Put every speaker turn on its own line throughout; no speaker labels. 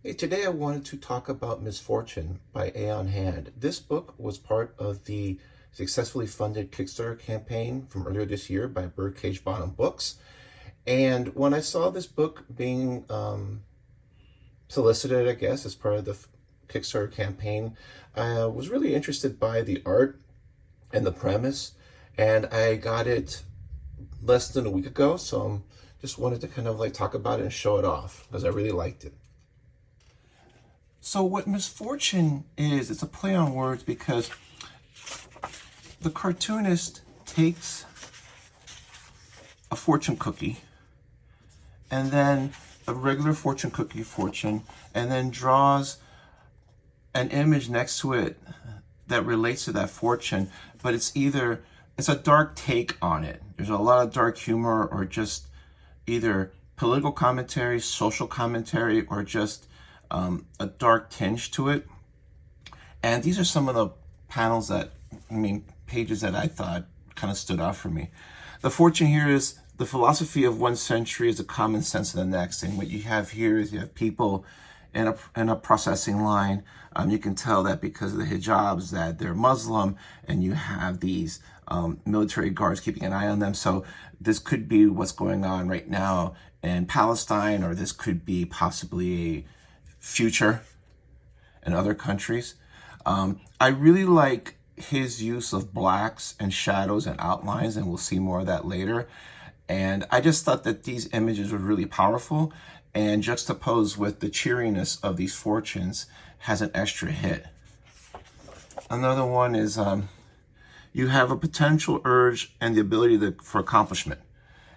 Hey, today I wanted to talk about Misfortune by Aeon. This book was part of the successfully funded Kickstarter campaign from earlier this year by Birdcage Books. And when I saw this book being solicited, I guess, as part of the Kickstarter campaign, I was really interested by the art and the premise. And I got it less than a week ago, so I just wanted to kind of like talk about it and show it off because I really liked it. So what Misfortune is, it's a play on words because the cartoonist takes a fortune cookie and then a regular fortune cookie fortune and then draws an image next to it that relates to that fortune, but it's a dark take on it. There's a lot of dark humor or just either political commentary, social commentary, or just a dark tinge to it. And these are some of the pages that I thought kind of stood out for me. The fortune here is the philosophy of one century is the common sense of the next. And what you have here is you have people in a processing line. You can tell that because of the hijabs that they're Muslim, and you have these military guards keeping an eye on them. So this could be what's going on right now in Palestine, or this could be possibly a future in other countries. I really like his use of blacks and shadows and outlines, and we'll see more of that later. And I just thought that these images were really powerful, and juxtaposed with the cheeriness of these fortunes has an extra hit. Another one is you have a potential urge and the ability for accomplishment.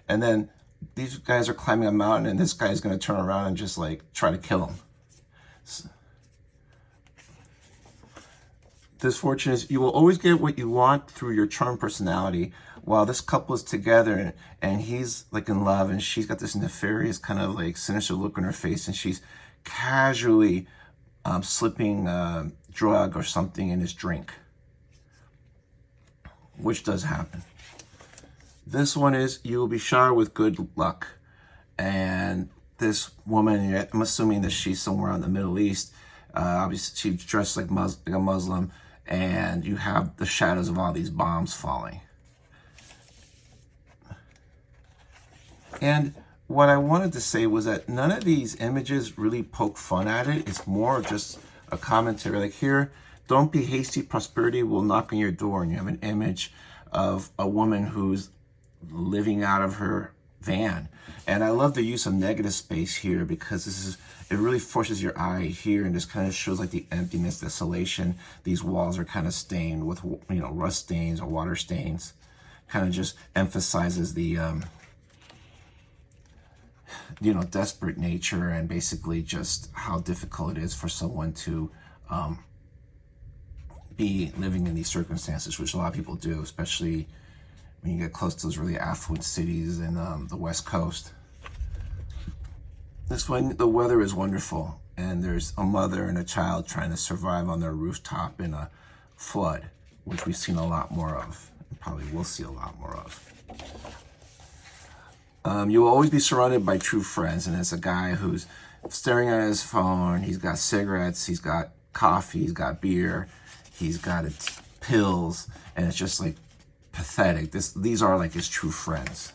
And then these guys are climbing a mountain, and this guy is going to turn around and just like try to kill him. This fortune is you will always get what you want through your charm personality. While this couple is together and he's like in love and she's got this nefarious kind of like sinister look on her face, and she's casually slipping a drug or something in his drink, which does happen. This one is you will be showered with good luck. And this woman, I'm assuming that she's somewhere in the Middle East. Obviously, she's dressed like a Muslim, and you have the shadows of all these bombs falling. And what I wanted to say was that none of these images really poke fun at it. It's more just a commentary. Like here, don't be hasty, prosperity will knock on your door. And you have an image of a woman who's living out of her van. And I love the use of negative space here because it really forces your eye here, and just kind of shows like the emptiness, desolation. These walls are kind of stained with, rust stains or water stains. Kind of just emphasizes the, desperate nature, and basically just how difficult it is for someone to be living in these circumstances, which a lot of people do, especially when you get close to those really affluent cities in the West Coast. This one, the weather is wonderful, and there's a mother and a child trying to survive on their rooftop in a flood, which we've seen a lot more of, and probably will see a lot more of. You will always be surrounded by true friends, and it's a guy who's staring at his phone. He's got cigarettes, he's got coffee, he's got beer, he's got pills, and it's just like pathetic. These are like his true friends.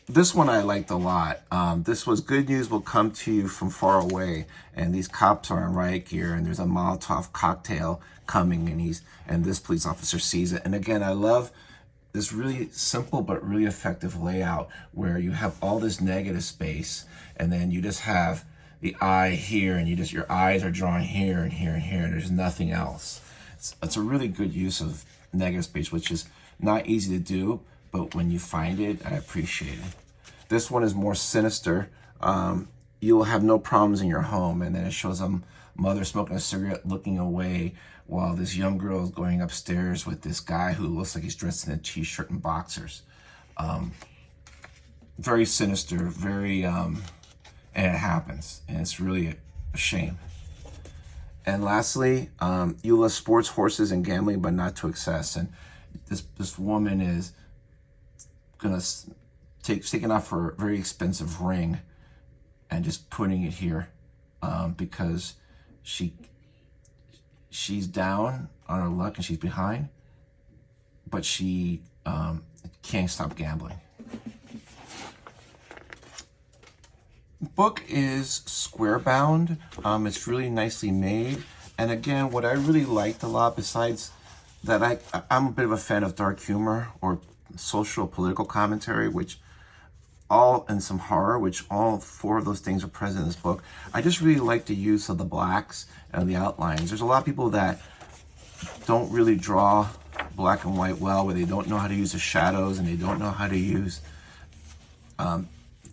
This one I liked a lot. This was good news will come to you from far away, and these cops are in riot gear, and there's a Molotov cocktail coming, and this police officer sees it. And again, I love this really simple but really effective layout where you have all this negative space, and then you just have the eye here, and your eyes are drawn here and here and here, and there's nothing else. It's a really good use of negative space, which is not easy to do, but when you find it, I appreciate it. This one is more sinister. You will have no problems in your home, and then it shows a mother smoking a cigarette, looking away, while this young girl is going upstairs with this guy who looks like he's dressed in a t-shirt and boxers. Very sinister, and it happens, and it's really a shame. And lastly, you love sports, horses, and gambling, but not to excess. And this woman is gonna taking off her very expensive ring and just putting it here because she's down on her luck and she's behind, but she can't stop gambling. Book is square bound. It's really nicely made. And again, what I really liked a lot, besides that, I'm a bit of a fan of dark humor or social political commentary, and some horror, which all four of those things are present in this book. I just really like the use of the blacks and the outlines. There's a lot of people that don't really draw black and white well, where they don't know how to use the shadows and they don't know how to use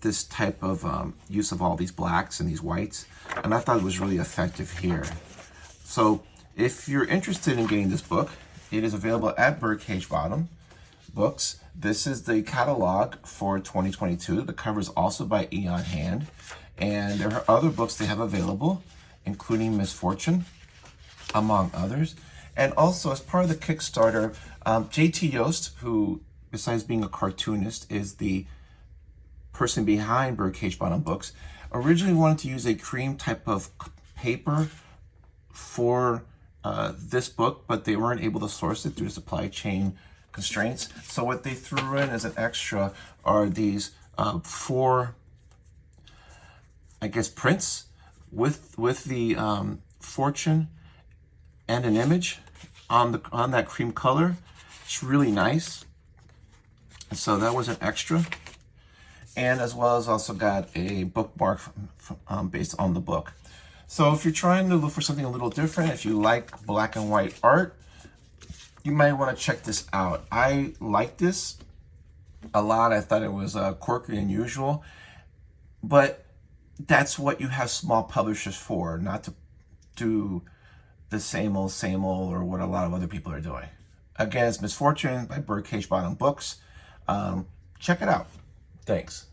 this type of use of all these blacks and these whites. And I thought it was really effective here. So if you're interested in getting this book, it is available at Birdcage Books. This is the catalog for 2022. The cover is also by Aeon hand. And there are other books they have available, including Misfortune, among others. And also, as part of the Kickstarter, JT Yost, who, besides being a cartoonist, is the person behind Birdcage Books, originally wanted to use a cream type of paper for this book, but they weren't able to source it due to supply chain constraints. So what they threw in as an extra are these 4, I guess, prints with the fortune and an image on that cream color. It's really nice. So that was an extra. And as well as also got a bookmark based on the book. So if you're trying to look for something a little different, if you like black and white art, you might want to check this out. I like this a lot. I thought it was quirky and unusual, but that's what you have small publishers for, not to do the same old, or what a lot of other people are doing. Again, it's Misfortune by Birdcage Books. Check it out. Thanks.